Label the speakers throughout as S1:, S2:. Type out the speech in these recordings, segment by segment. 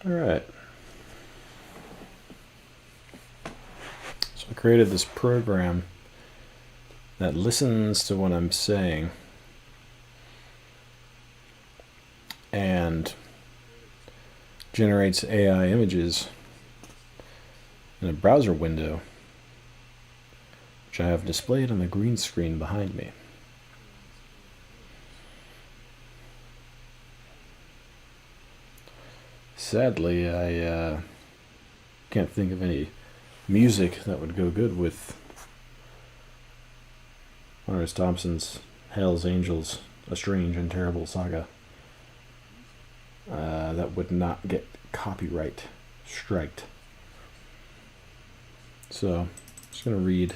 S1: Alright. So I created this program that listens to what I'm saying and generates AI images in a browser window, which I have displayed on the green screen behind me. Sadly, I can't think of any music that would go good with Hunter S. Thompson's Hell's Angels, A Strange and Terrible Saga. That would not get copyright striked. So, I'm just going to read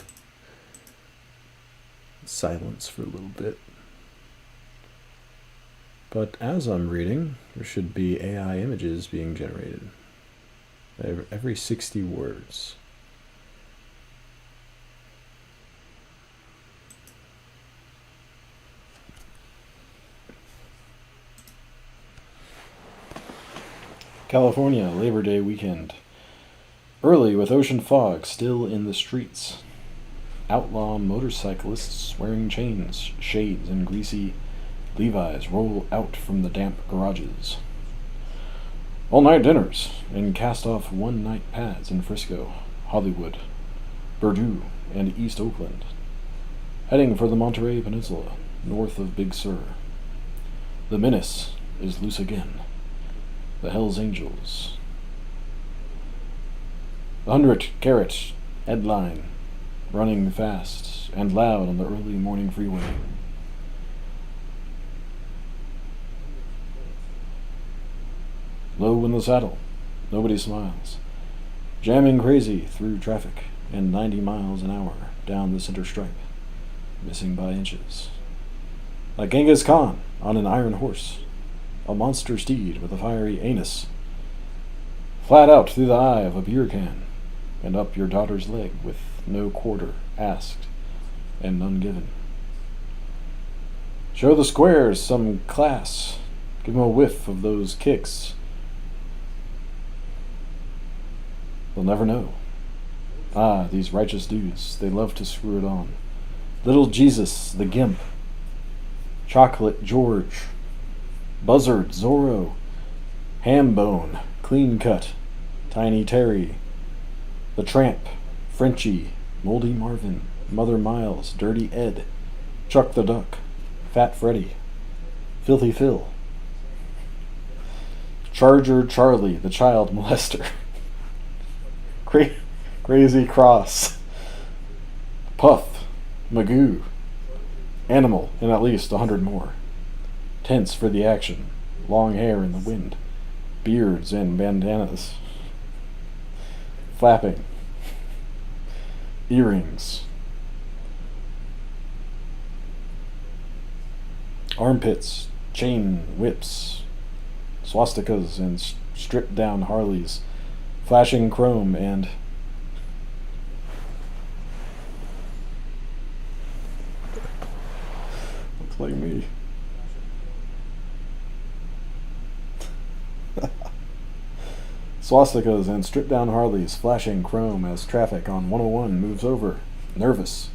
S1: silence for a little bit. But as I'm reading, there should be AI images being generated every 60 words. California, Labor Day weekend. Early with ocean fog still in the streets. Outlaw motorcyclists wearing chains, shades, and greasy Levi's roll out from the damp garages. All-night dinners and cast-off one-night pads in Frisco, Hollywood, Purdue, and East Oakland. Heading for the Monterey Peninsula, north of Big Sur. The menace is loose again. The Hells Angels. 100-carat headline, running fast and loud on the early morning freeway. Low in the saddle, nobody smiles. Jamming crazy through traffic and 90 miles an hour down the center stripe, missing by inches. Like Genghis Khan on an iron horse, a monster steed with a fiery anus, flat out through the eye of a beer can, and up your daughter's leg with no quarter asked and none given. Show the squares some class, give 'em a whiff of those kicks. They'll never know. Ah, these righteous dudes, they love to screw it on. Little Jesus, the Gimp, Chocolate George, Buzzard, Zorro, Hambone, Clean Cut, Tiny Terry, The Tramp, Frenchie, Moldy Marvin, Mother Miles, Dirty Ed, Chuck the Duck, Fat Freddy, Filthy Phil, Charger Charlie, the Child Molester, Crazy Cross, Puff, Magoo, Animal, and at least 100 more. Tense for the action, long hair in the wind, beards and bandanas, flapping, earrings, armpits, chain whips, swastikas and stripped down Harleys, flashing chrome and looks like me. Swastikas and stripped down Harleys flashing chrome as traffic on 101 moves over, nervous,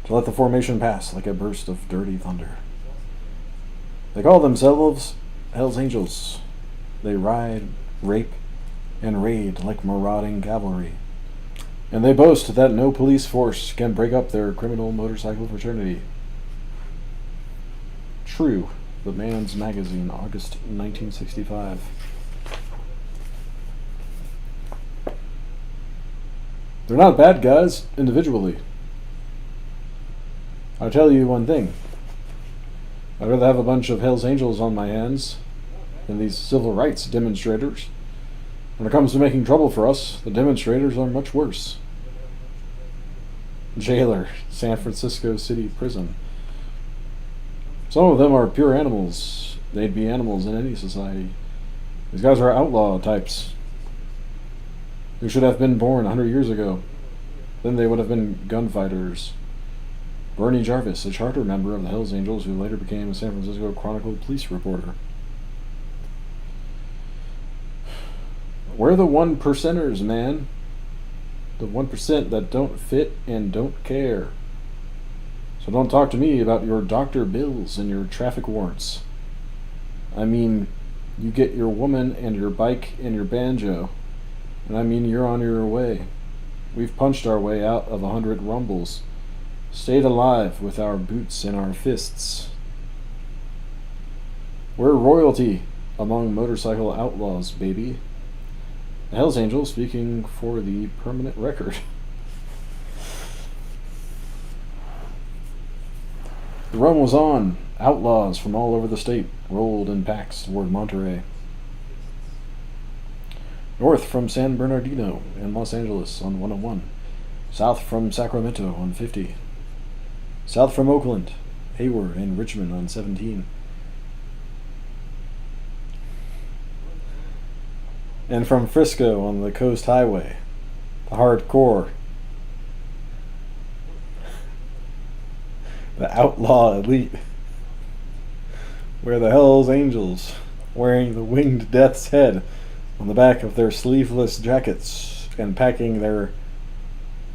S1: to let the formation pass like a burst of dirty thunder. They call themselves Hells Angels. They ride, rape, and raid like marauding cavalry. And they boast that no police force can break up their criminal motorcycle fraternity. True, The Man's Magazine, August 1965. They're not bad guys individually. I'll tell you one thing. I'd rather have a bunch of Hells Angels on my hands than these civil rights demonstrators. When it comes to making trouble for us, the demonstrators are much worse. Jailer, San Francisco City Prison. Some of them are pure animals. They'd be animals in any society. These guys are outlaw types who should have been born 100 years ago. Then they would have been gunfighters. Bernie Jarvis, a charter member of the Hells Angels who later became a San Francisco Chronicle police reporter. We're the 1%ers, man. The 1% that don't fit and don't care. So don't talk to me about your doctor bills and your traffic warrants. I mean, you get your woman and your bike and your banjo. And I mean, you're on your way. We've punched our way out of 100 rumbles. Stayed alive with our boots and our fists. We're royalty among motorcycle outlaws, baby. The Hells Angels speaking for the permanent record. The run was on. Outlaws from all over the state rolled in packs toward Monterey. North from San Bernardino and Los Angeles on 101. South from Sacramento on 50. South from Oakland, Hayward, and Richmond on 17. And from Frisco on the Coast Highway, the hardcore, the outlaw elite, where the Hells Angels, wearing the winged death's head on the back of their sleeveless jackets and packing their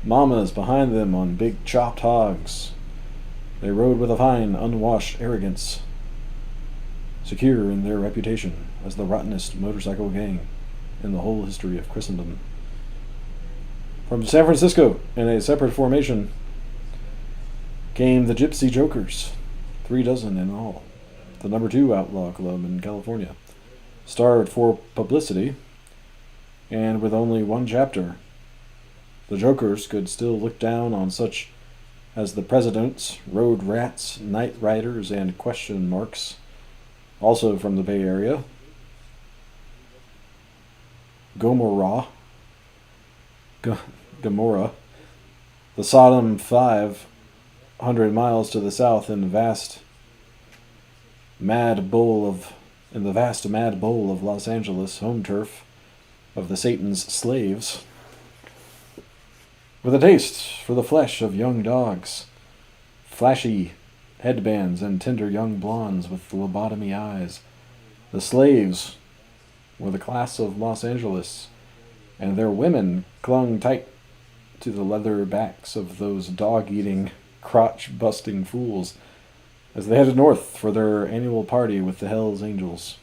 S1: mamas behind them on big chopped hogs, they rode with a fine, unwashed arrogance, secure in their reputation as the rottenest motorcycle gang in the whole history of Christendom. From San Francisco, in a separate formation, came the Gypsy Jokers, 3 dozen in all, the number 2 outlaw club in California, starved for publicity, and with only 1 chapter. The Jokers could still look down on such as the Presidents, Road Rats, Night Riders, and question marks, also from the Bay Area. Gomorrah, the Sodom 500 miles to the south in the vast mad bowl of Los Angeles, home turf of the Satan's slaves, with a taste for the flesh of young dogs, flashy headbands and tender young blondes with lobotomy eyes. The slaves were the class of Los Angeles, and their women clung tight to the leather backs of those dog-eating, crotch-busting fools as they headed north for their annual party with the Hells Angels.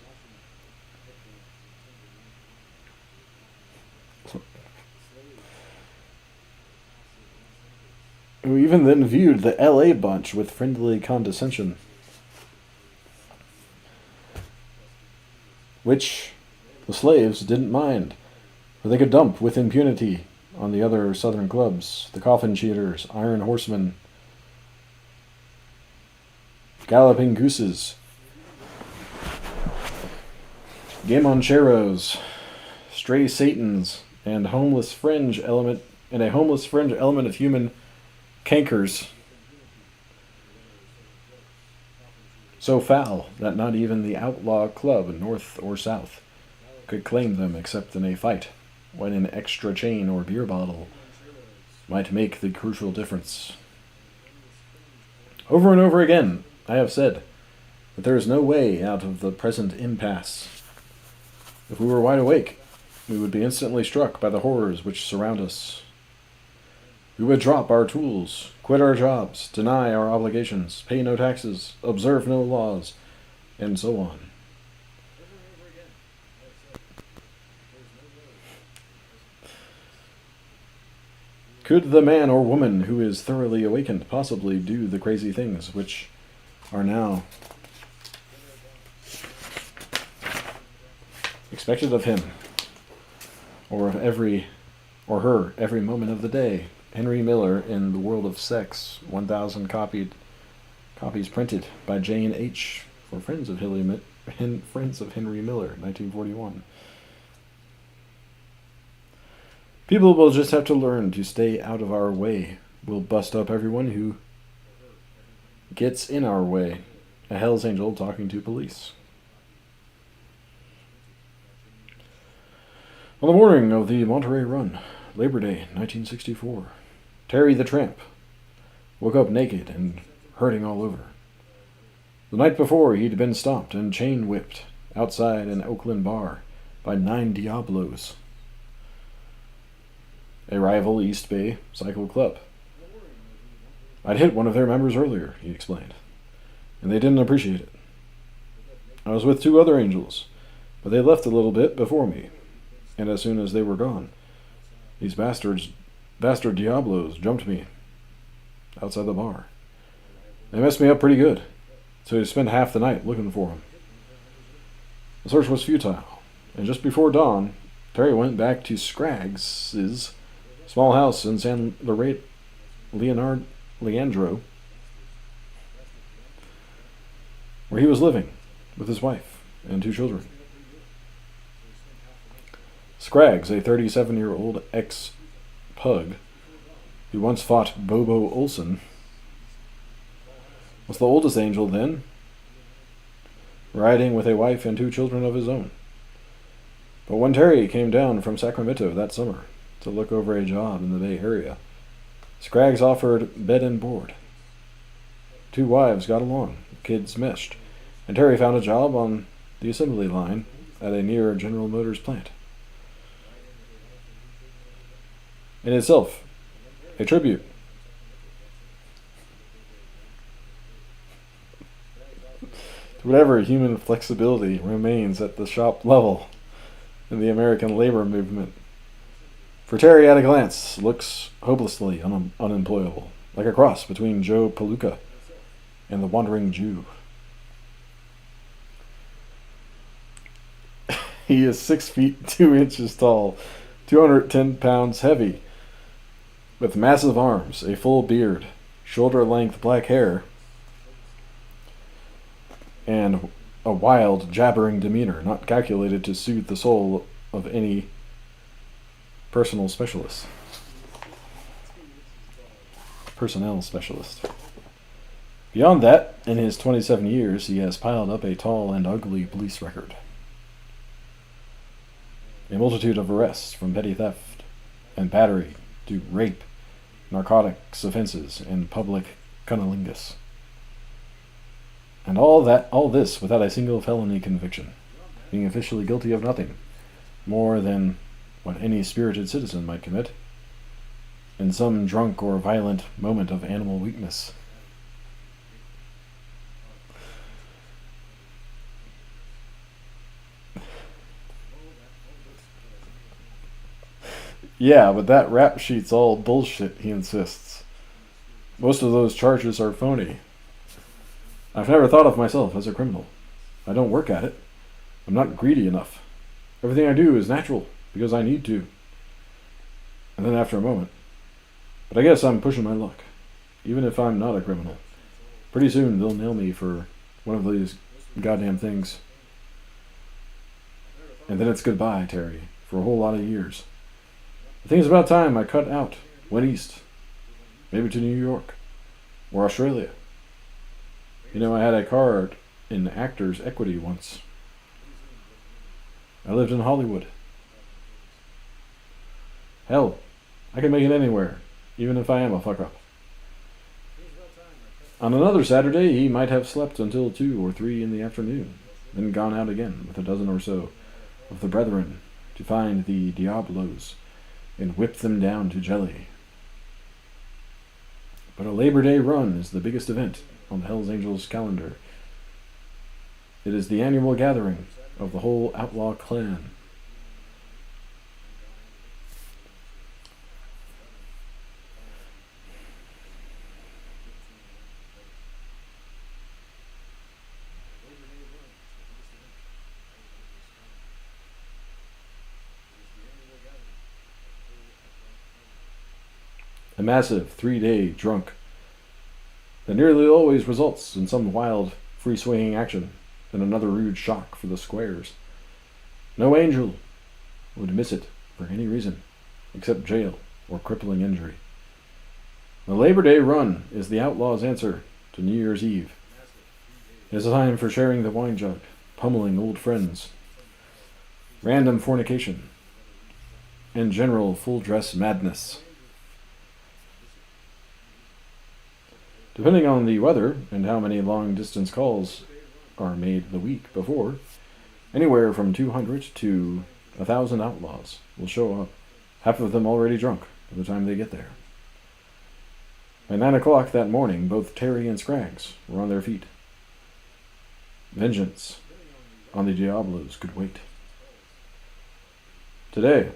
S1: Who even then viewed the L.A. bunch with friendly condescension, which the slaves didn't mind, for they could dump with impunity on the other southern clubs, the Coffin Cheaters, Iron Horsemen, Galloping Gooses, Gamoncheros, Stray Satans, and a homeless fringe element of human cankers, so foul that not even the outlaw club, north or south, could claim them except in a fight, when an extra chain or beer bottle might make the crucial difference. Over and over again, I have said that there is no way out of the present impasse. If we were wide awake, we would be instantly struck by the horrors which surround us. We would drop our tools, quit our jobs, deny our obligations, pay no taxes, observe no laws, and so on. Could the man or woman who is thoroughly awakened possibly do the crazy things which are now expected of him, or of her every moment of the day? Henry Miller in The World of Sex, 1,000 copies printed by Jane H. for Friends of Henry Miller, 1941. People will just have to learn to stay out of our way. We'll bust up everyone who gets in our way. A Hells Angel talking to police. On the morning of the Monterey Run, Labor Day, 1964, Terry the Tramp woke up naked and hurting all over. The night before, he'd been stopped and chain-whipped outside an Oakland bar by 9 Diablos, a rival East Bay cycle club. I'd hit one of their members earlier, he explained, and they didn't appreciate it. I was with 2 other angels, but they left a little bit before me, and as soon as they were gone, these bastard Diablos jumped me outside the bar. They messed me up pretty good, so I spent half the night looking for them. The search was futile, and just before dawn, Terry went back to Scraggs' small house in San Leandro, where he was living with his wife and 2 children. Scraggs, a 37-year-old ex-pug who once fought Bobo Olson, was the oldest angel then, riding with a wife and 2 children of his own. But when Terry came down from Sacramento that summer to look over a job in the Bay Area, Scraggs offered bed and board. 2 wives got along, kids meshed, and Terry found a job on the assembly line at a near General Motors plant. In itself, a tribute to whatever human flexibility remains at the shop level in the American labor movement. For Terry, at a glance, looks hopelessly unemployable, like a cross between Joe Palooka and the Wandering Jew. He is 6 feet 2 inches tall, 210 pounds heavy, with massive arms, a full beard, shoulder-length black hair, and a wild, jabbering demeanor not calculated to soothe the soul of any personnel specialist. Beyond that, in his 27 years, he has piled up a tall and ugly police record. A multitude of arrests, from petty theft and battery to rape, narcotics offenses, and public cunnilingus. And all this without a single felony conviction, being officially guilty of nothing more than what any spirited citizen might commit in some drunk or violent moment of animal weakness. Yeah, but that rap sheet's all bullshit, he insists. Most of those charges are phony. I've never thought of myself as a criminal. I don't work at it. I'm not greedy enough. Everything I do is natural, because I need to. And then after a moment, but I guess I'm pushing my luck. Even if I'm not a criminal, pretty soon they'll nail me for one of these goddamn things. And then it's goodbye, Terry, for a whole lot of years. I think it's about time I cut out, went east, maybe to New York, or Australia. You know, I had a card in Actors Equity once. I lived in Hollywood. Hell, I can make it anywhere, even if I am a fuck-up. On another Saturday, he might have slept until 2 or 3 in the afternoon, then gone out again with a dozen or so of the brethren to find the Diablos and whip them down to jelly. But a Labor Day run is the biggest event on the Hells Angels calendar. It is the annual gathering of the whole outlaw clan. A massive 3-day drunk that nearly always results in some wild, free-swinging action and another rude shock for the squares. No angel would miss it for any reason, except jail or crippling injury. The Labor Day run is the outlaw's answer to New Year's Eve. It is a time for sharing the wine jug, pummeling old friends, random fornication, and general full-dress madness. Depending on the weather and how many long-distance calls are made the week before, anywhere from 200 to 1,000 outlaws will show up, half of them already drunk by the time they get there. At 9 o'clock that morning, both Terry and Scraggs were on their feet. Vengeance on the Diablos could wait. Today,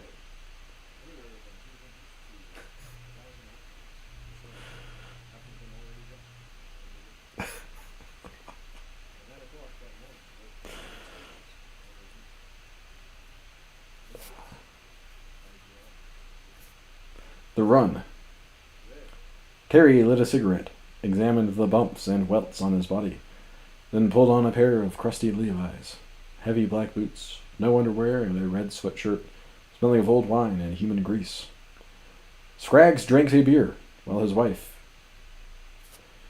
S1: the run. Terry lit a cigarette, examined the bumps and welts on his body, then pulled on a pair of crusty Levi's, heavy black boots, no underwear, and a red sweatshirt, smelling of old wine and human grease. Scraggs drank a beer, while his wife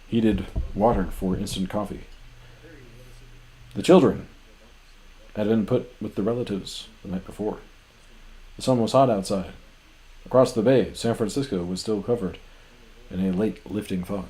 S1: heated water for instant coffee. The children had been put with the relatives the night before. The sun was hot outside. Across the bay, San Francisco was still covered in a late lifting fog.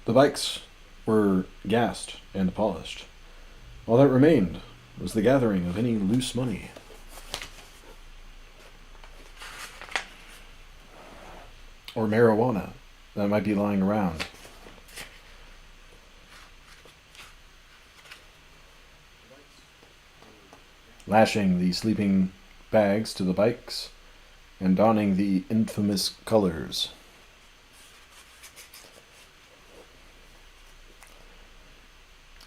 S1: The bikes were gassed and polished. All that remained was the gathering of any loose money. Or marijuana that might be lying around. Lashing the sleeping bags to the bikes and donning the infamous colors.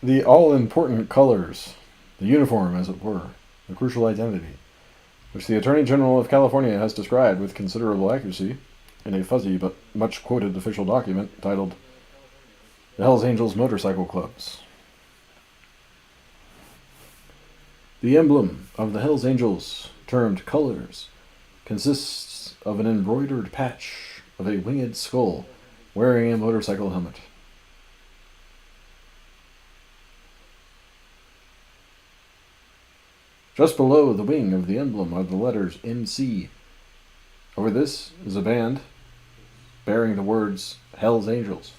S1: The all-important colors, the uniform as it were, the crucial identity, which the Attorney General of California has described with considerable accuracy in a fuzzy but much-quoted official document titled The Hells Angels Motorcycle Clubs. The emblem of the Hells Angels, termed colors, consists of an embroidered patch of a winged skull wearing a motorcycle helmet. Just below the wing of the emblem are the letters MC. Over this is a band bearing the words Hells Angels.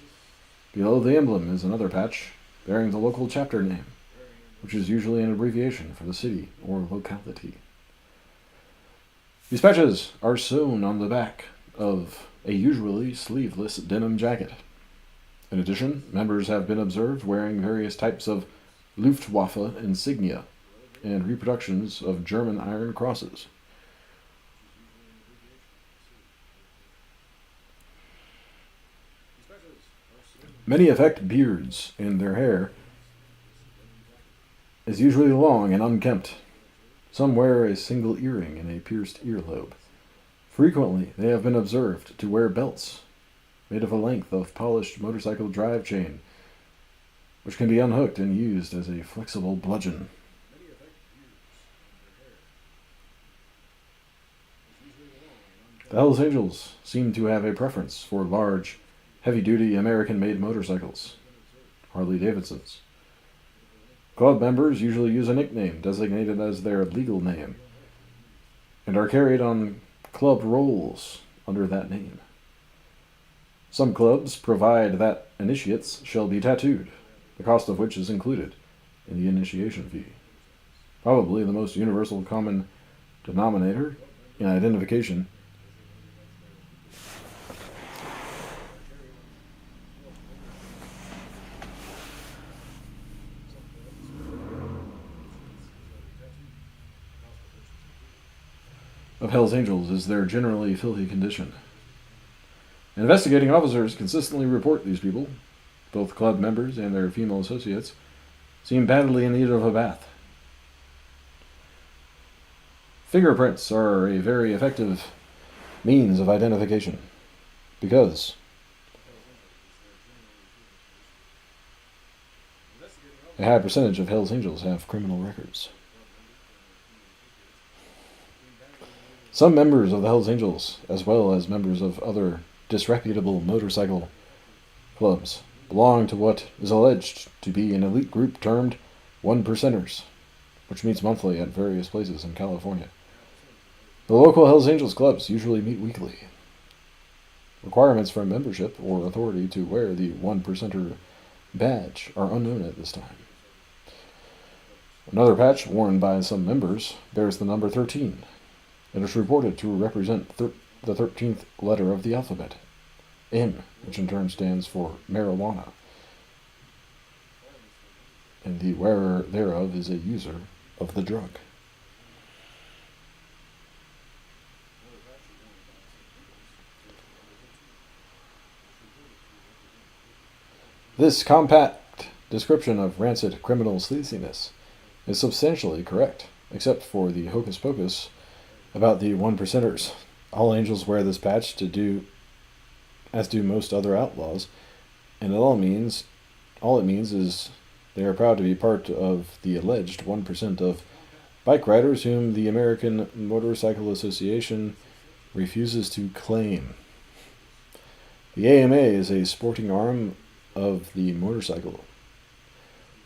S1: Below the emblem is another patch bearing the local chapter name, which is usually an abbreviation for the city or locality. These patches are sewn on the back of a usually sleeveless denim jacket. In addition, members have been observed wearing various types of Luftwaffe insignia and reproductions of German iron crosses. Many affect beards, and their hair is usually long and unkempt. Some wear a single earring and a pierced earlobe. Frequently, they have been observed to wear belts made of a length of polished motorcycle drive chain, which can be unhooked and used as a flexible bludgeon. The Hells Angels seem to have a preference for large, heavy-duty American-made motorcycles, Harley-Davidsons. Club members usually use a nickname designated as their legal name and are carried on club rolls under that name. Some clubs provide that initiates shall be tattooed, the cost of which is included in the initiation fee. Probably the most universal common denominator in identification of Hells Angels is their generally filthy condition. Investigating officers consistently report these people, both club members and their female associates, seem badly in need of a bath. Fingerprints are a very effective means of identification because a high percentage of Hells Angels have criminal records. Some members of the Hells Angels, as well as members of other disreputable motorcycle clubs, belong to what is alleged to be an elite group termed One Percenters, which meets monthly at various places in California. The local Hells Angels clubs usually meet weekly. Requirements for membership or authority to wear the 1%er badge are unknown at this time. Another patch worn by some members bears the number 13. It is reported to represent the 13th letter of the alphabet, M, which in turn stands for marijuana, and the wearer thereof is a user of the drug. This compact description of rancid criminal sleaziness is substantially correct, except for the hocus pocus about the 1%ers. All angels wear this patch as do most other outlaws, and all it means is they are proud to be part of the alleged 1% of bike riders whom the American Motorcycle Association refuses to claim. The AMA is a sporting arm of the Motorcycle,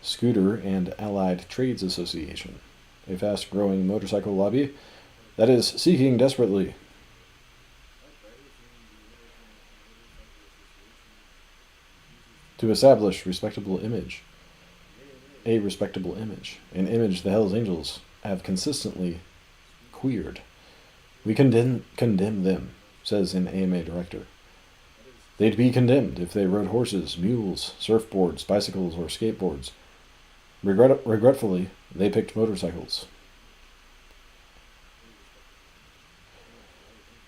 S1: Scooter, and Allied Trades Association, a fast-growing motorcycle lobby that is seeking desperately to establish a respectable image, an image the Hells Angels have consistently queered. We condemn them, says an AMA director. They'd be condemned if they rode horses, mules, surfboards, bicycles, or skateboards. Regretfully, they picked motorcycles.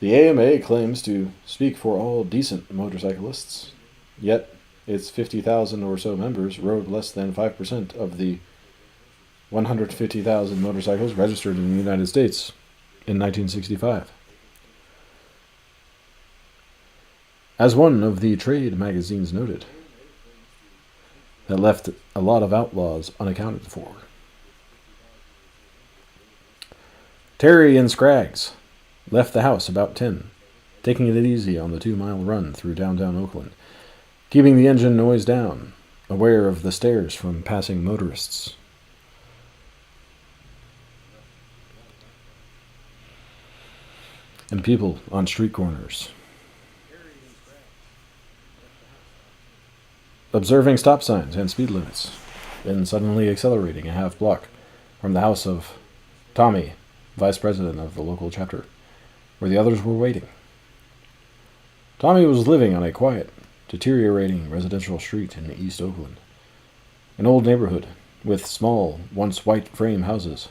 S1: The AMA claims to speak for all decent motorcyclists, yet its 50,000 or so members rode less than 5% of the 150,000 motorcycles registered in the United States in 1965. As one of the trade magazines noted, that left a lot of outlaws unaccounted for. Terry and Scraggs left the house about 10, taking it easy on the 2-mile run through downtown Oakland, keeping the engine noise down, aware of the stares from passing motorists. And people on street corners. Observing stop signs and speed limits, then suddenly accelerating a half block from the house of Tommy, vice president of the local chapter, where the others were waiting. Tommy was living on a quiet, deteriorating residential street in East Oakland, an old neighborhood with small, once white frame houses,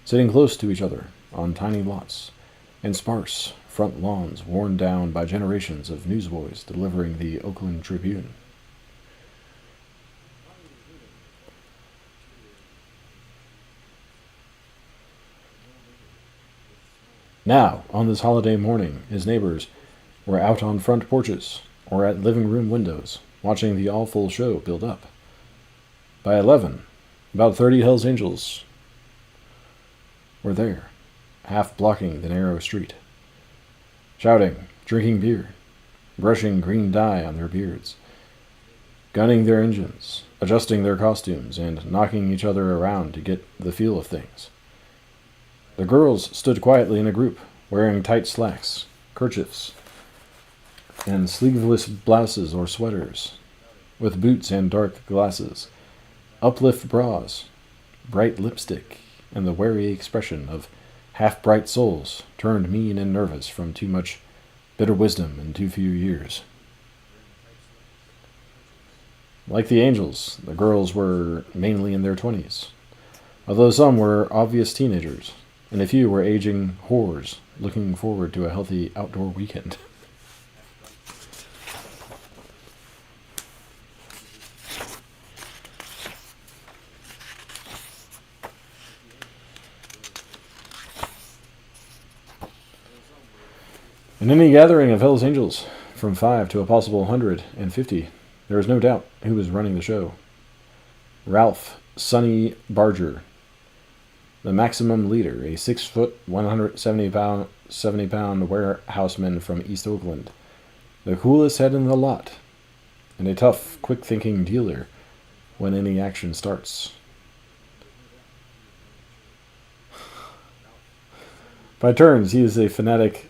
S1: sitting close to each other on tiny lots, and sparse front lawns worn down by generations of newsboys delivering the Oakland Tribune. Now, on this holiday morning, his neighbors were out on front porches or at living room windows, watching the awful show build up. By 11, about 30 Hells Angels were there, half blocking the narrow street, shouting, drinking beer, brushing green dye on their beards, gunning their engines, adjusting their costumes, and knocking each other around to get the feel of things. The girls stood quietly in a group, wearing tight slacks, kerchiefs, and sleeveless blouses or sweaters, with boots and dark glasses, uplift bras, bright lipstick, and the wary expression of half-bright souls turned mean and nervous from too much bitter wisdom in too few years. Like the angels, the girls were mainly in their 20s, although some were obvious teenagers, and a few were aging whores looking forward to a healthy outdoor weekend. In any gathering of Hells Angels, from 5 to a possible 150, there is no doubt who was running the show. Ralph Sonny Barger, the maximum leader, a 6-foot, 170-pound warehouseman from East Oakland, the coolest head in the lot, and a tough, quick-thinking dealer when any action starts. By turns, he is a fanatic.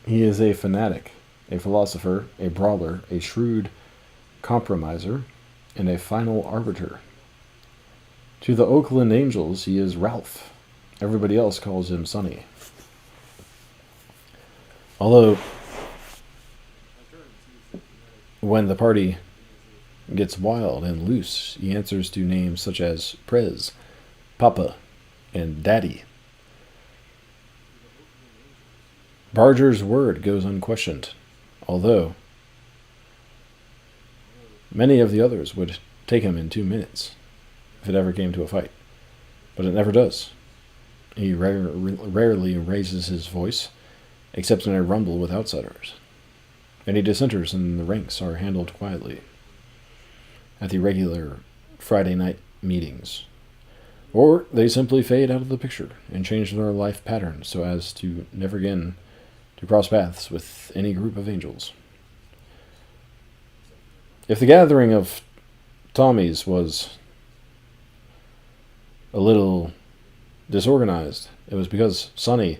S1: He is a fanatic, a philosopher, a brawler, a shrewd compromiser, and a final arbiter. To the Oakland Angels, he is Ralph. Everybody else calls him Sonny. Although, when the party gets wild and loose, he answers to names such as Prez, Papa, and Daddy. Barger's word goes unquestioned, although many of the others would take him in 2 minutes if it ever came to a fight. But it never does. He rarely raises his voice, except in a rumble with outsiders. Any dissenters in the ranks are handled quietly at the regular Friday night meetings. Or they simply fade out of the picture and change their life pattern so as to never again to cross paths with any group of angels. If the gathering of Tommies was a little disorganized, it was because Sonny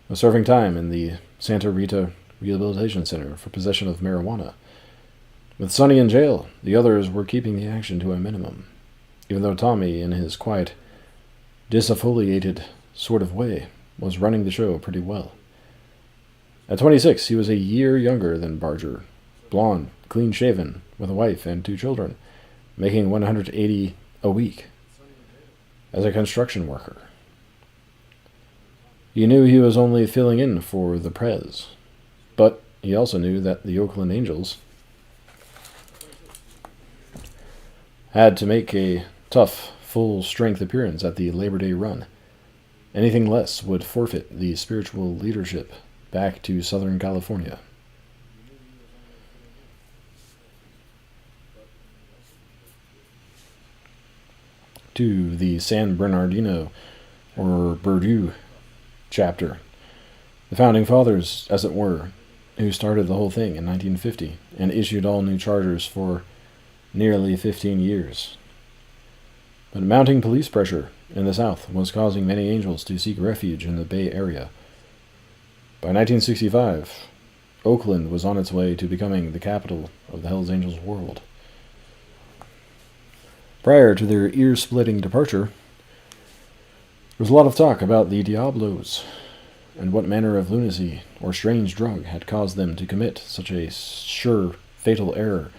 S1: was serving time in the Santa Rita Rehabilitation Center for possession of marijuana. With Sonny in jail, the others were keeping the action to a minimum, even though Tommy, in his quiet, disaffiliated sort of way, was running the show pretty well. At 26, he was a year younger than Barger, blonde, clean-shaven, with a wife and 2 children, making $180 a week as a construction worker. He knew he was only filling in for the Prez, but he also knew that the Oakland Angels had to make a tough, full-strength appearance at the Labor Day run. Anything less would forfeit the spiritual leadership back to Southern California. To the San Bernardino, or Berdue, chapter. The Founding Fathers, as it were, who started the whole thing in 1950 and issued all new charters for nearly 15 years. But mounting police pressure in the South was causing many angels to seek refuge in the Bay Area. By 1965, Oakland was on its way to becoming the capital of the Hells Angels world. Prior to their ear-splitting departure, there was a lot of talk about the Diablos and what manner of lunacy or strange drug had caused them to commit such a sure, fatal error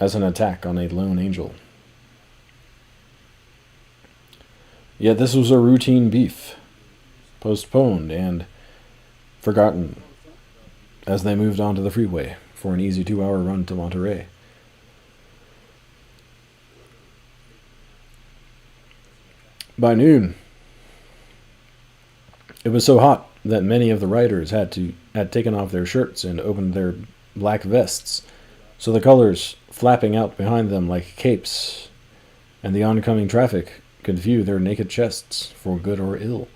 S1: as an attack on a lone angel. Yet this was a routine beef, postponed and forgotten as they moved onto the freeway for an easy 2-hour run to Monterey. By noon, it was so hot that many of the riders had taken off their shirts and opened their black vests, so the colors flapping out behind them like capes, and the oncoming traffic could view their naked chests for good or ill.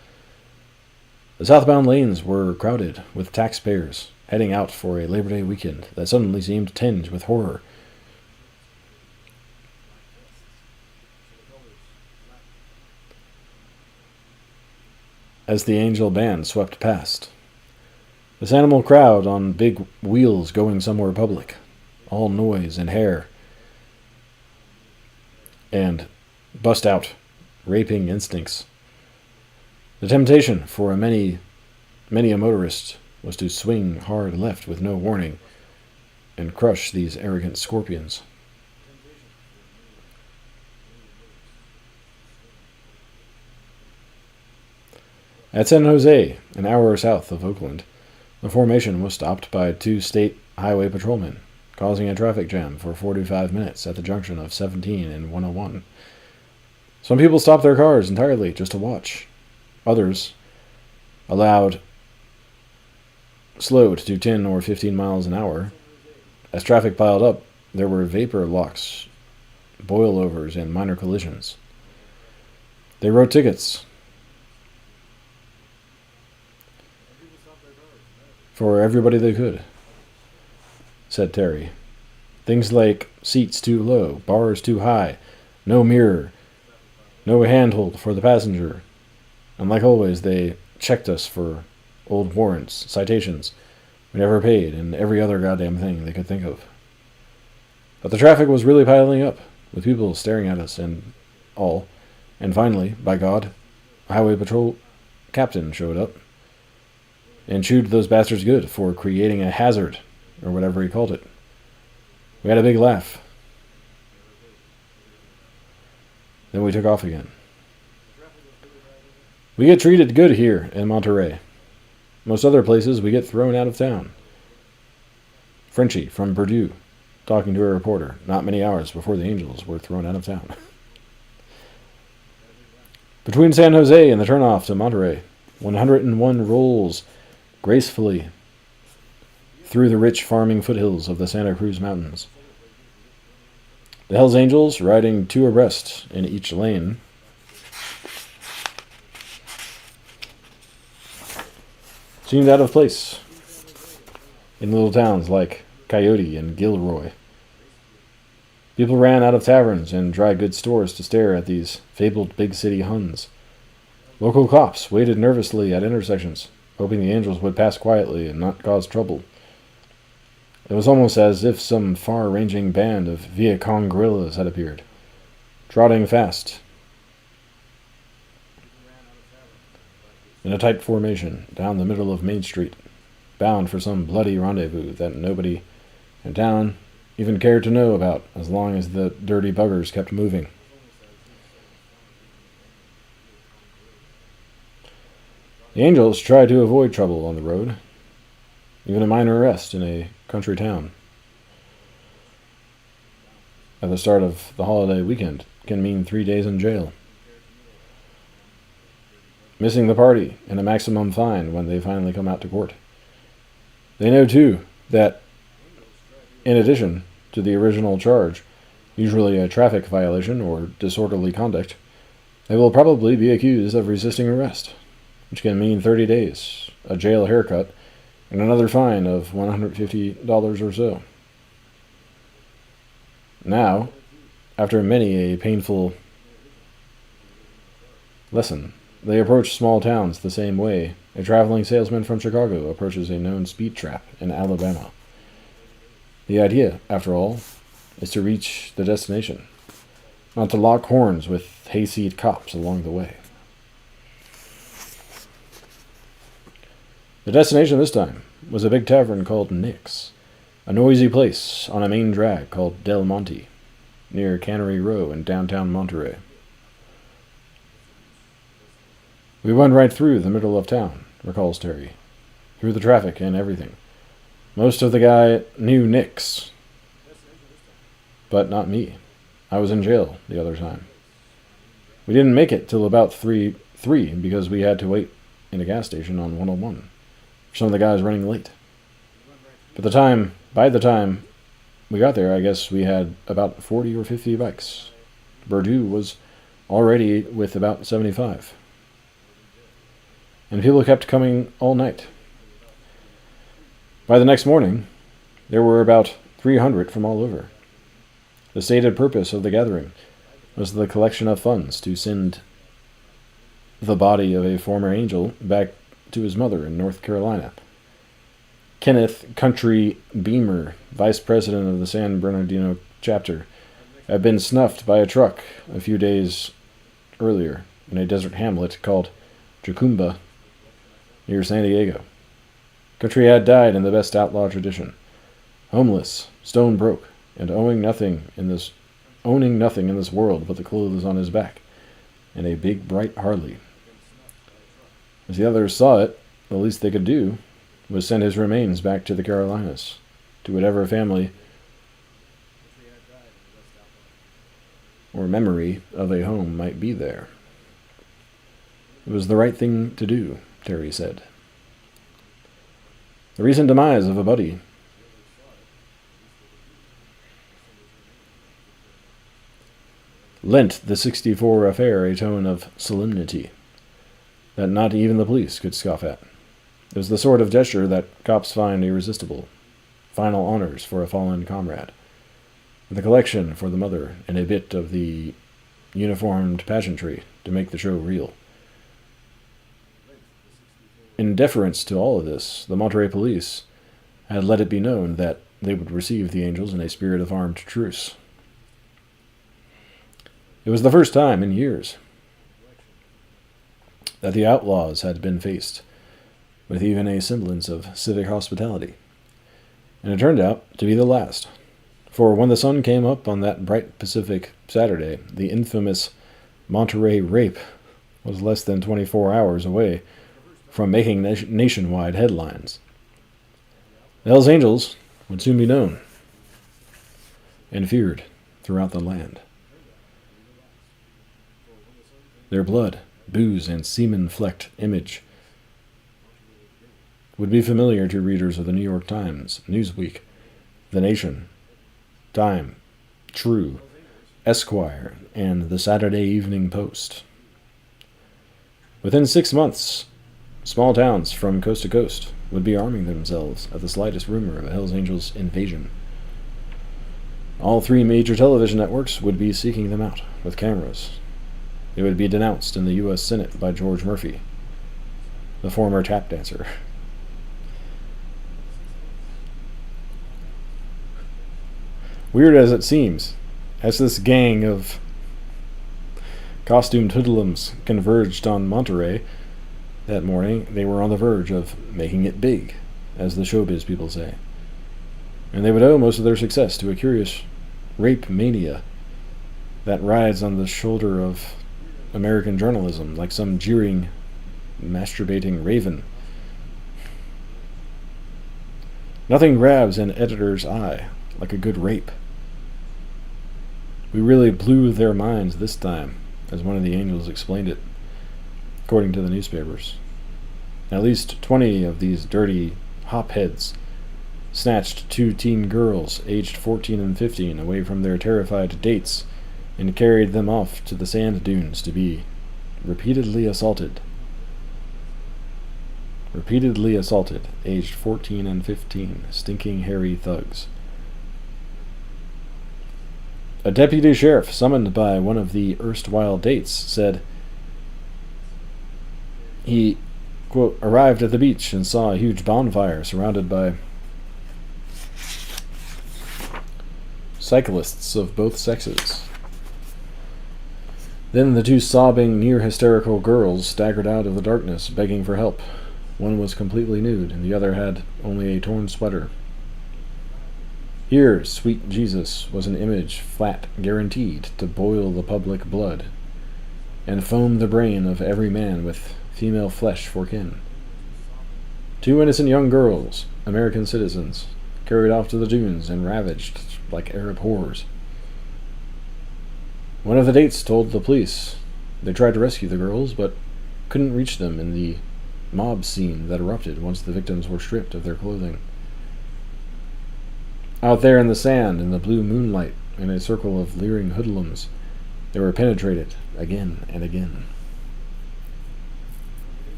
S1: The southbound lanes were crowded with taxpayers heading out for a Labor Day weekend that suddenly seemed tinged with horror. As the Angel Band swept past, this animal crowd on big wheels going somewhere public, all noise and hair, and bust out raping instincts. The temptation for many a motorist was to swing hard left with no warning and crush these arrogant scorpions. At San Jose, an hour south of Oakland, the formation was stopped by 2 state highway patrolmen, causing a traffic jam for 45 minutes at the junction of 17 and 101. Some people stopped their cars entirely just to watch. Others slowed to 10 or 15 miles an hour. As traffic piled up, there were vapor locks, boilovers, and minor collisions. They wrote tickets for everybody they could, said Terry. Things like seats too low, bars too high, no mirror, no handhold for the passenger. And like always, they checked us for old warrants, citations we never paid, and every other goddamn thing they could think of. But the traffic was really piling up, with people staring at us and all. And finally, by God, a highway patrol captain showed up and chewed those bastards good for creating a hazard, or whatever he called it. We had a big laugh. Then we took off again. We get treated good here in Monterey. Most other places we get thrown out of town. Frenchie from Purdue, talking to a reporter not many hours before the Angels were thrown out of town. Between San Jose and the turnoff to Monterey, 101 rolls gracefully through the rich farming foothills of the Santa Cruz Mountains. The Hells Angels, riding two abreast in each lane, seemed out of place in little towns like Coyote and Gilroy. People ran out of taverns and dry goods stores to stare at these fabled big city Huns. Local cops waited nervously at intersections, hoping the Angels would pass quietly and not cause trouble. It was almost as if some far-ranging band of Viet Cong guerrillas had appeared, trotting fast in a tight formation down the middle of Main Street, bound for some bloody rendezvous that nobody in town even cared to know about as long as the dirty buggers kept moving. The Angels tried to avoid trouble on the road, even a minor arrest in a country town at the start of the holiday weekend can mean 3 days in jail. Missing the party and a maximum fine when they finally come out to court. They know, too, that in addition to the original charge, usually a traffic violation or disorderly conduct, they will probably be accused of resisting arrest, which can mean 30 days, a jail haircut, and another fine of $150 or so. Now, after many a painful lesson, they approach small towns the same way a traveling salesman from Chicago approaches a known speed trap in Alabama. The idea, after all, is to reach the destination, not to lock horns with hayseed cops along the way. The destination this time was a big tavern called Nick's, a noisy place on a main drag called Del Monte, near Cannery Row in downtown Monterey. We went right through the middle of town, recalls Terry, through the traffic and everything. Most of the guy knew Nick's, but not me. I was in jail the other time. We didn't make it till about 3 because we had to wait in a gas station on 101 for some of the guys running late. By the time we got there, I guess we had about 40 or 50 bikes. Purdue was already with about 75. And people kept coming all night. By the next morning, there were about 300 from all over. The stated purpose of the gathering was the collection of funds to send the body of a former angel back to his mother in North Carolina. Kenneth Country Beamer, vice president of the San Bernardino chapter, had been snuffed by a truck a few days earlier in a desert hamlet called Jacumba near San Diego. Country had died in the best outlaw tradition, homeless, stone broke, and owning nothing in this world but the clothes on his back and a big bright Harley. As the others saw it, the least they could do was send his remains back to the Carolinas, to whatever family or memory of a home might be there. It was the right thing to do, Terry said. The recent demise of a buddy lent the '64 affair a tone of solemnity that not even the police could scoff at. It was the sort of gesture that cops find irresistible. Final honors for a fallen comrade, with a collection for the mother and a bit of the uniformed pageantry to make the show real. In deference to all of this, the Monterey police had let it be known that they would receive the angels in a spirit of armed truce. It was the first time in years that the outlaws had been faced with even a semblance of civic hospitality, and it turned out to be the last. For when the sun came up on that bright Pacific Saturday, the infamous Monterey rape was less than 24 hours away from making nationwide headlines. The Hells Angels would soon be known and feared throughout the land. Their blood, booze, and semen-flecked image would be familiar to readers of the New York Times, Newsweek, The Nation, Time, True, Esquire, and the Saturday Evening Post. Within 6 months, small towns from coast to coast would be arming themselves at the slightest rumor of a Hells Angels invasion. All 3 major television networks would be seeking them out with cameras. It would be denounced in the U.S. Senate by George Murphy, the former tap dancer. Weird as it seems, as this gang of costumed hoodlums converged on Monterey that morning, they were on the verge of making it big, as the showbiz people say. And they would owe most of their success to a curious rape mania that rides on the shoulder of American journalism like some jeering, masturbating raven. Nothing grabs an editor's eye like a good rape. We really blew their minds this time, as one of the angels explained it, according to the newspapers. At least 20 of these dirty hopheads snatched 2 teen girls aged 14 and 15 away from their terrified dates and carried them off to the sand dunes to be repeatedly assaulted. Repeatedly assaulted, aged 14 and 15, stinking hairy thugs. A deputy sheriff summoned by one of the erstwhile dates said he, quote, arrived at the beach and saw a huge bonfire surrounded by cyclists of both sexes. Then the 2 sobbing, near-hysterical girls staggered out of the darkness, begging for help. One was completely nude, and the other had only a torn sweater. Here, sweet Jesus was an image flat guaranteed to boil the public blood and foam the brain of every man with female flesh for kin. 2 innocent young girls, American citizens, carried off to the dunes and ravaged like Arab whores. One of the dates told the police they tried to rescue the girls, but couldn't reach them in the mob scene that erupted once the victims were stripped of their clothing. Out there in the sand, in the blue moonlight, in a circle of leering hoodlums, they were penetrated again and again.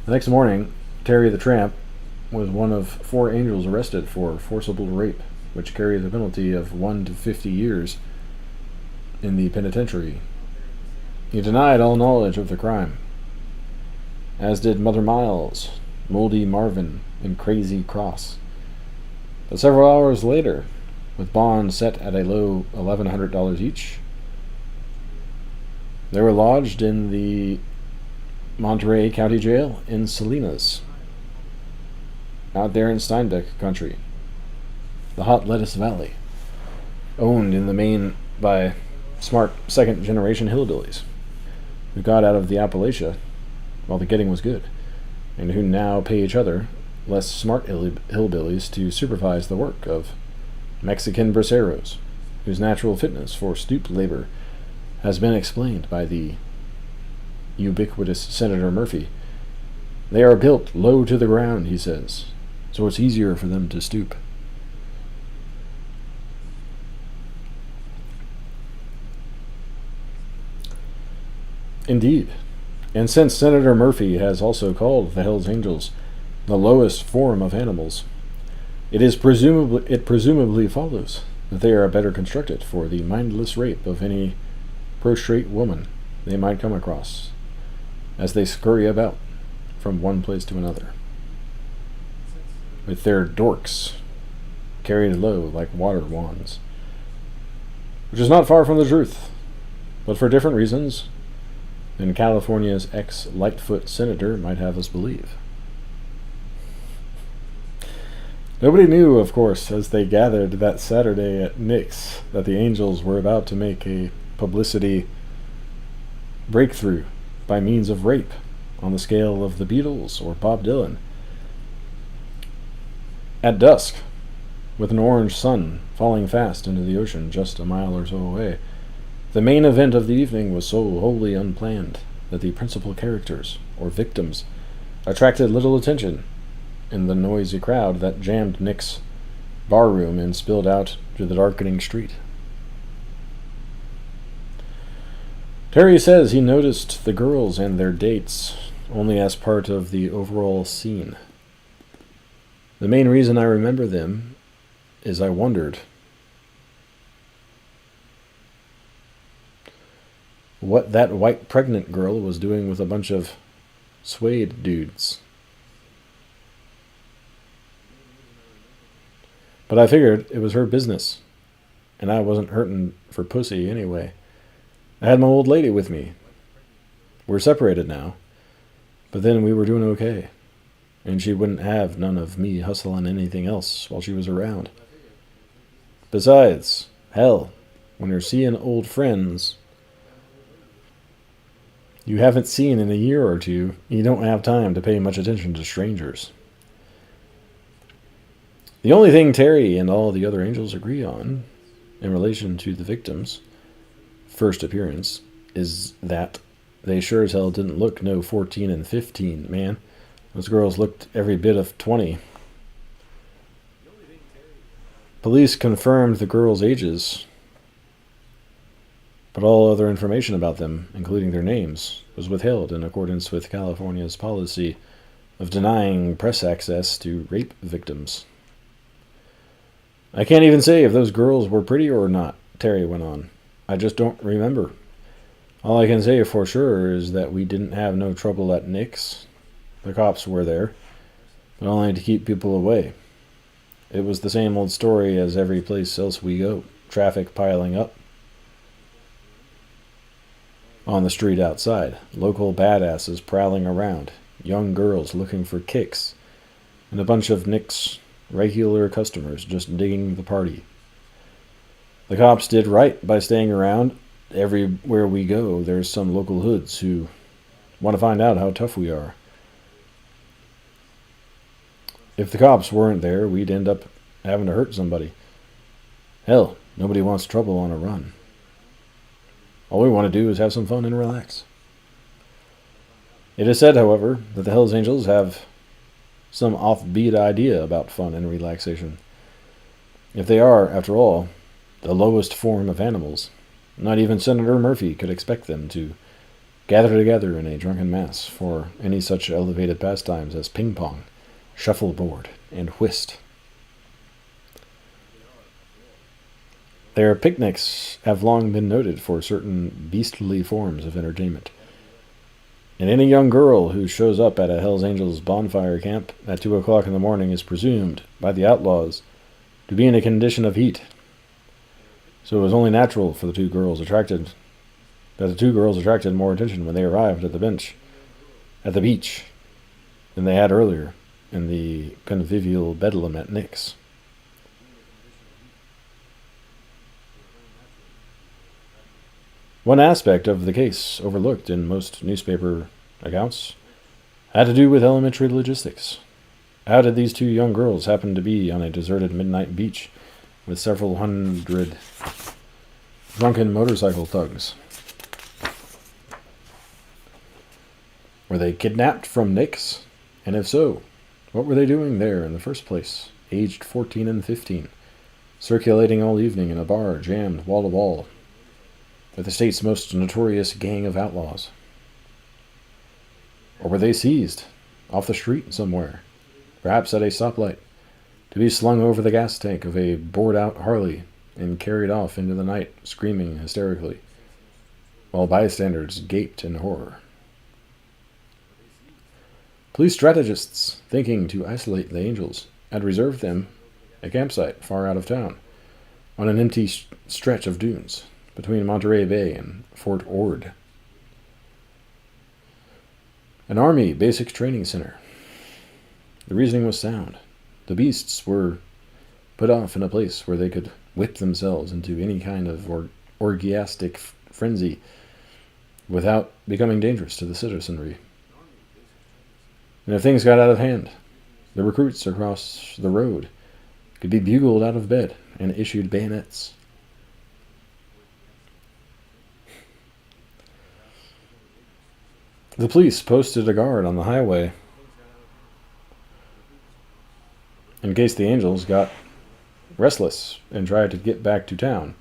S1: The next morning, Terry the Tramp was one of 4 angels arrested for forcible rape, which carries a penalty of 1 to 50 years in the penitentiary. He denied all knowledge of the crime, as did Mother Miles, Moldy Marvin, and Crazy Cross. But several hours later, with bond set at a low $1,100 each, they were lodged in the Monterey County Jail in Salinas, out there in Steinbeck country, the Hot Lettuce Valley, owned in the main by smart second-generation hillbillies who got out of the Appalachia while the getting was good, and who now pay each other less smart hillbillies to supervise the work of Mexican braceros, whose natural fitness for stoop labor has been explained by the ubiquitous Senator Murphy. They are built low to the ground, he says, so it's easier for them to stoop. Indeed. And since Senator Murphy has also called the Hells Angels the lowest form of animals, it presumably follows that they are better constructed for the mindless rape of any prostrate woman they might come across as they scurry about from one place to another. with their dorks carried low like water wands. Which is not far from the truth, but for different reasons than California's ex-Lightfoot senator might have us believe. Nobody knew, of course, as they gathered that Saturday at Nick's, that the Angels were about to make a publicity breakthrough by means of rape on the scale of the Beatles or Bob Dylan. At dusk, with an orange sun falling fast into the ocean just a mile or so away, the main event of the evening was so wholly unplanned that the principal characters, or victims, attracted little attention in the noisy crowd that jammed Nick's barroom and spilled out to the darkening street. Terry says he noticed the girls and their dates only as part of the overall scene. The main reason I remember them is I wondered what that white pregnant girl was doing with a bunch of suede dudes. But I figured it was her business, and I wasn't hurting for pussy anyway. I had my old lady with me. We're separated now, but then we were doing okay, and she wouldn't have none of me hustling anything else while she was around. Besides, hell, when you're seeing old friends you haven't seen in a year or two, you don't have time to pay much attention to strangers. The only thing Terry and all the other Angels agree on, in relation to the victims' first appearance, is that they sure as hell didn't look no 14 and 15, man. Those girls looked every bit of 20. Police confirmed the girls' ages, but all other information about them, including their names, was withheld in accordance with California's policy of denying press access to rape victims. I can't even say if those girls were pretty or not, Terry went on. I just don't remember. All I can say for sure is that we didn't have no trouble at Nick's. The cops were there, but only to keep people away. It was the same old story as every place else we go. Traffic piling up on the street outside. Local badasses prowling around. Young girls looking for kicks. And a bunch of Nick's regular customers just digging the party. The cops did right by staying around. Everywhere we go, there's some local hoods who want to find out how tough we are. If the cops weren't there, we'd end up having to hurt somebody. Hell, nobody wants trouble on a run. All we want to do is have some fun and relax. It is said, however, that the Hells Angels have some offbeat idea about fun and relaxation. If they are, after all, the lowest form of animals, not even Senator Murphy could expect them to gather together in a drunken mass for any such elevated pastimes as ping-pong, shuffleboard, and whist. Their picnics have long been noted for certain beastly forms of entertainment. And any young girl who shows up at a Hells Angels bonfire camp at 2 o'clock in the morning is presumed, by the outlaws, to be in a condition of heat. So it was only natural for the two girls attracted more attention when they arrived at the beach, than they had earlier in the convivial bedlam at Nick's. One aspect of the case overlooked in most newspaper accounts had to do with elementary logistics. How did these two young girls happen to be on a deserted midnight beach with several hundred drunken motorcycle thugs? Were they kidnapped from Nick's? And if so, what were they doing there in the first place, aged 14 and 15, circulating all evening in a bar jammed wall to wall with the state's most notorious gang of outlaws? Or were they seized off the street somewhere, perhaps at a stoplight, to be slung over the gas tank of a bored-out Harley and carried off into the night, screaming hysterically, while bystanders gaped in horror? Police strategists, thinking to isolate the Angels had reserved them a campsite far out of town, on an empty stretch of dunes between Monterey Bay and Fort Ord. An Army basic training center. The reasoning was sound. The beasts were put off in a place where they could whip themselves into any kind of orgiastic frenzy without becoming dangerous to the citizenry. And if things got out of hand, the recruits across the road could be bugled out of bed and issued bayonets. The police posted a guard on the highway in case the Angels got restless and tried to get back to town,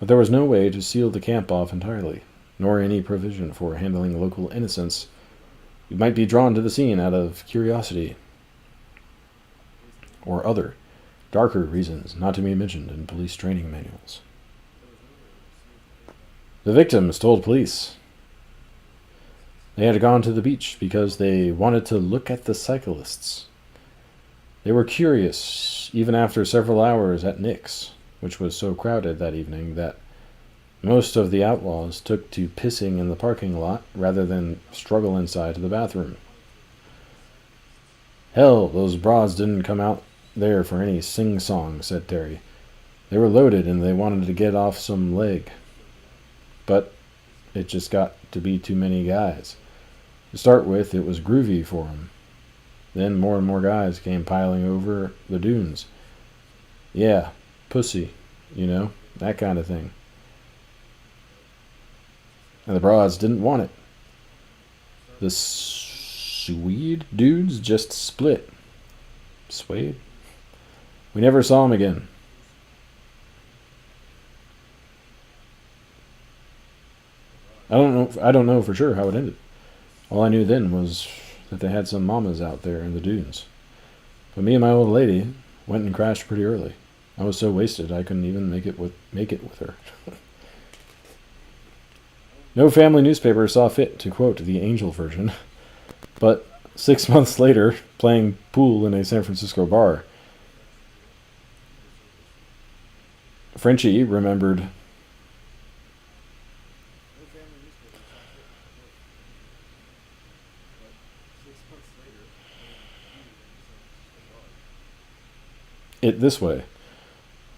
S1: but there was no way to seal the camp off entirely, nor any provision for handling local innocents who might be drawn to the scene out of curiosity or other darker reasons not to be mentioned in police training manuals. The victims told police they had gone to the beach because they wanted to look at the cyclists. They were curious even after several hours at Nick's, which was so crowded that evening that most of the outlaws took to pissing in the parking lot rather than struggle inside to the bathroom. Hell, those broads didn't come out there for any sing-song, said Terry. They were loaded and they wanted to get off some leg. But it just got to be too many guys. To start with, it was groovy for them. Then more and more guys came piling over the dunes. Yeah, pussy, that kind of thing. And the broads didn't want it. The Swede dudes just split. Swede? We never saw him again. I don't know for sure how it ended. All I knew then was that they had some mamas out there in the dunes. But me and my old lady went and crashed pretty early. I was so wasted I couldn't even make it with her. No family newspaper saw fit to quote the Angel version, but 6 months later, playing pool in a San Francisco bar, Frenchie remembered it this way.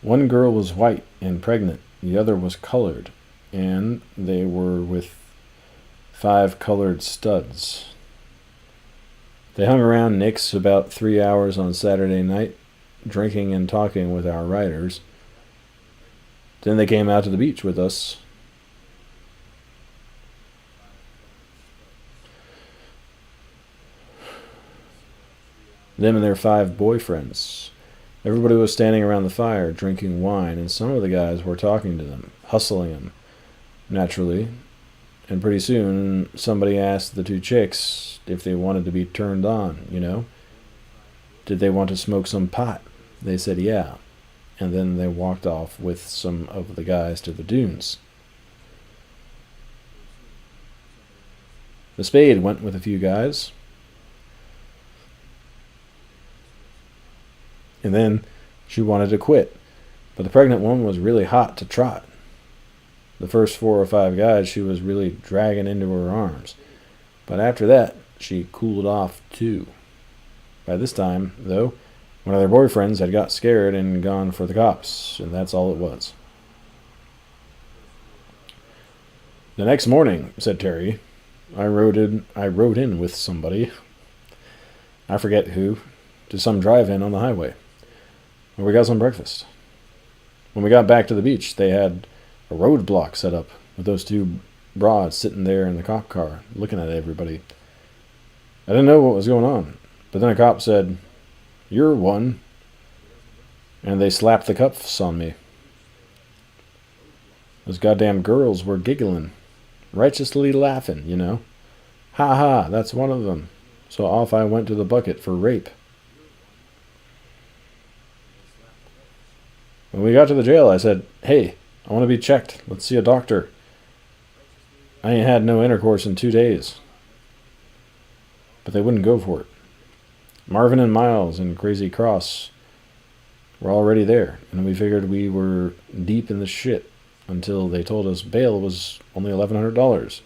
S1: One girl was white and pregnant, the other was colored, and they were with 5 colored studs. They hung around Nick's about 3 hours on Saturday night, drinking and talking with our riders. Then they came out to the beach with us. Them and their 5 boyfriends. Everybody was standing around the fire, drinking wine, and some of the guys were talking to them, hustling them, naturally. And pretty soon, somebody asked the 2 chicks if they wanted to be turned on, Did they want to smoke some pot? They said yeah. And then they walked off with some of the guys to the dunes. The Spade went with a few guys. And then she wanted to quit. But the pregnant one was really hot to trot. The first 4 or 5 guys she was really dragging into her arms. But after that, she cooled off too. By this time, though, one of their boyfriends had got scared and gone for the cops, and that's all it was. The next morning, said Terry, I rode in with somebody, I forget who, to some drive-in on the highway, where we got some breakfast. When we got back to the beach, they had a roadblock set up with those 2 broads sitting there in the cop car, looking at everybody. I didn't know what was going on, but then a cop said, "You're one," and they slapped the cuffs on me. Those goddamn girls were giggling, righteously laughing, Ha ha, that's one of them. So off I went to the bucket for rape. When we got to the jail, I said, "Hey, I want to be checked. Let's see a doctor." I ain't had no intercourse in 2 days. But they wouldn't go for it. Marvin and Miles and Crazy Cross were already there, and we figured we were deep in the shit until they told us bail was only $1,100.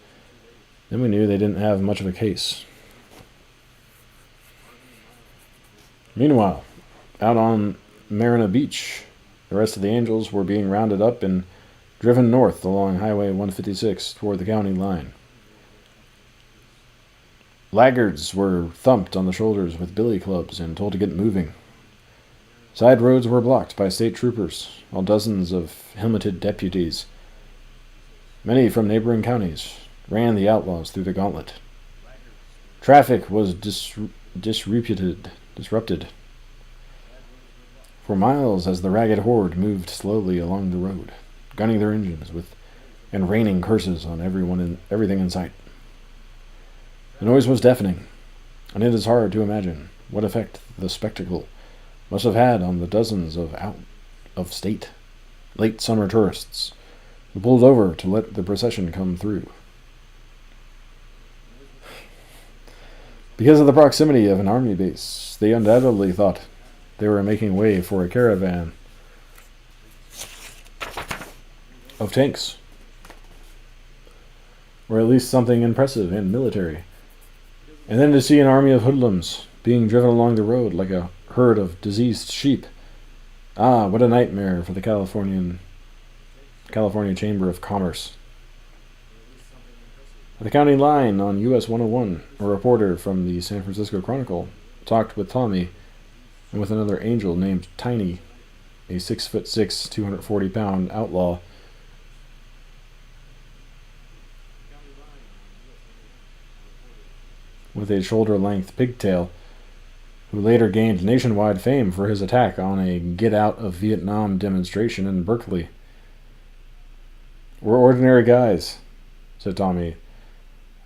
S1: Then we knew they didn't have much of a case. Meanwhile, out on Marina Beach, the rest of the Angels were being rounded up and driven north along Highway 156 toward the county line. Laggards were thumped on the shoulders with billy clubs and told to get moving. Side roads were blocked by state troopers, while dozens of helmeted deputies, many from neighboring counties, ran the outlaws through the gauntlet. Traffic was disrupted for miles as the ragged horde moved slowly along the road, gunning their engines and raining curses on everyone and everything in sight. The noise was deafening, and it is hard to imagine what effect the spectacle must have had on the dozens of out-of-state late summer tourists who pulled over to let the procession come through. Because of the proximity of an army base, they undoubtedly thought they were making way for a caravan of tanks, or at least something impressive and military. And then to see an army of hoodlums being driven along the road like a herd of diseased sheep. Ah, what a nightmare for the California Chamber of Commerce. At the county line on US 101, a reporter from the San Francisco Chronicle talked with Tommy and with another angel named Tiny, a 6'6", 240-pound outlaw. With a shoulder-length pigtail, who later gained nationwide fame for his attack on a Get Out of Vietnam demonstration in Berkeley. "We're ordinary guys," said Tommy.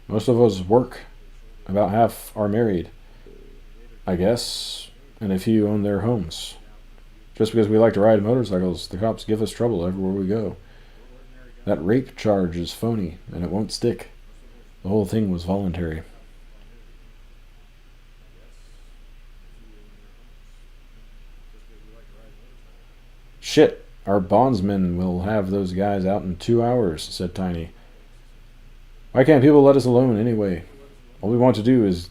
S1: "Most of us work. About half are married, I guess, and a few own their homes. Just because we like to ride motorcycles, the cops give us trouble everywhere we go. That rape charge is phony, and it won't stick. The whole thing was voluntary." "Shit, our bondsmen will have those guys out in 2 hours," said Tiny. "Why can't people let us alone anyway? All we want to do is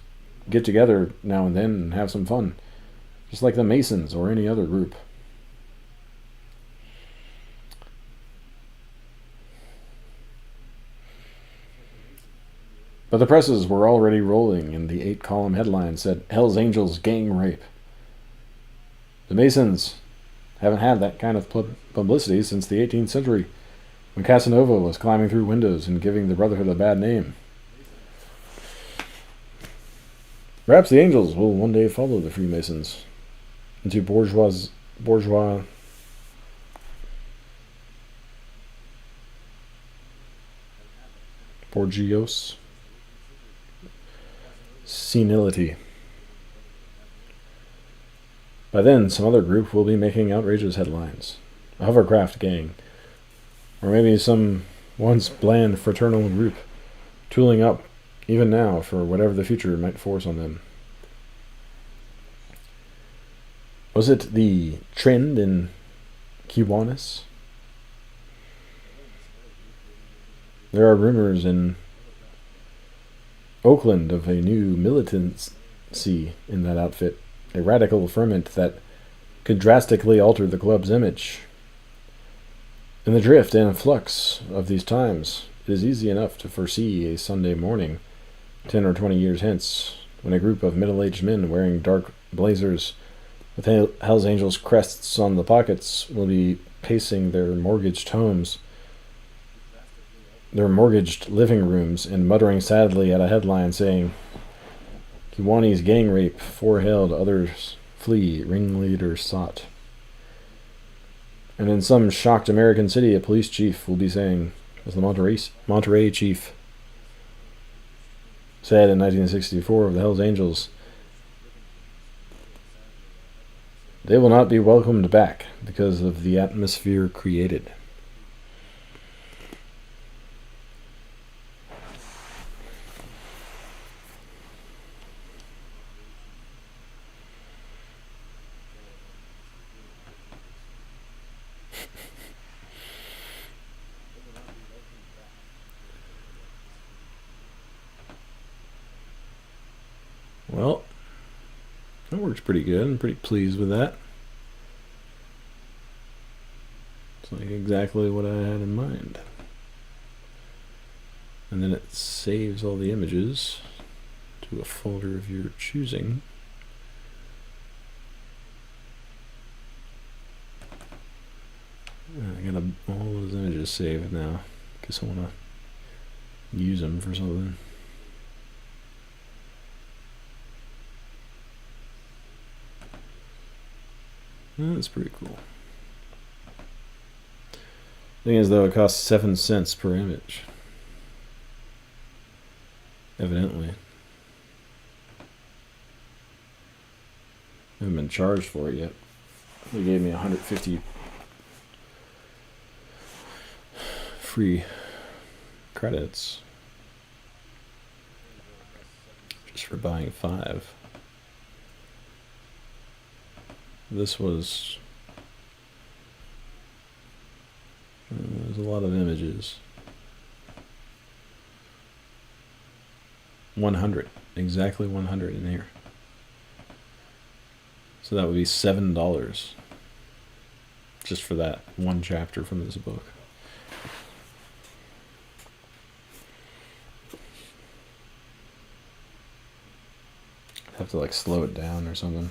S1: get together now and then and have some fun, just like the Masons or any other group." But the presses were already rolling, and the 8-column headline said, "Hell's Angels gang rape." The Masons haven't had that kind of publicity since the 18th century, when Casanova was climbing through windows and giving the Brotherhood a bad name. Perhaps the Angels will one day follow the Freemasons into bourgeois senility. By then, some other group will be making outrageous headlines. A hovercraft gang. Or maybe some once bland fraternal group, tooling up, even now, for whatever the future might force on them. Was it the trend in Kiwanis? There are rumors in Oakland of a new militancy in that outfit. A radical ferment that could drastically alter the club's image. In the drift and flux of these times, it is easy enough to foresee a Sunday morning, 10 or 20 years hence, when a group of middle-aged men wearing dark blazers with Hell's Angels crests on the pockets will be pacing their mortgaged homes, their mortgaged living rooms, and muttering sadly at a headline saying, "Kiwanis gang rape, 4 held, others flee, ringleader sought." And in some shocked American city, a police chief will be saying, as the Monterey chief said in 1964 of the Hells Angels, "They will not be welcomed back because of the atmosphere created." Well, that works pretty good. I'm pretty pleased with that. It's like exactly what I had in mind. And then it saves all the images to a folder of your choosing. I got all those images saved now. Guess I want to use them for something. That's pretty cool. Thing is, though, it costs 7 cents per image. Evidently. I haven't been charged for it yet. They gave me 150 free credits just for buying 5. This was... there's a lot of images. 100. Exactly 100 in here. So that would be $7 just for that one chapter from this book. Have to like slow it down or something.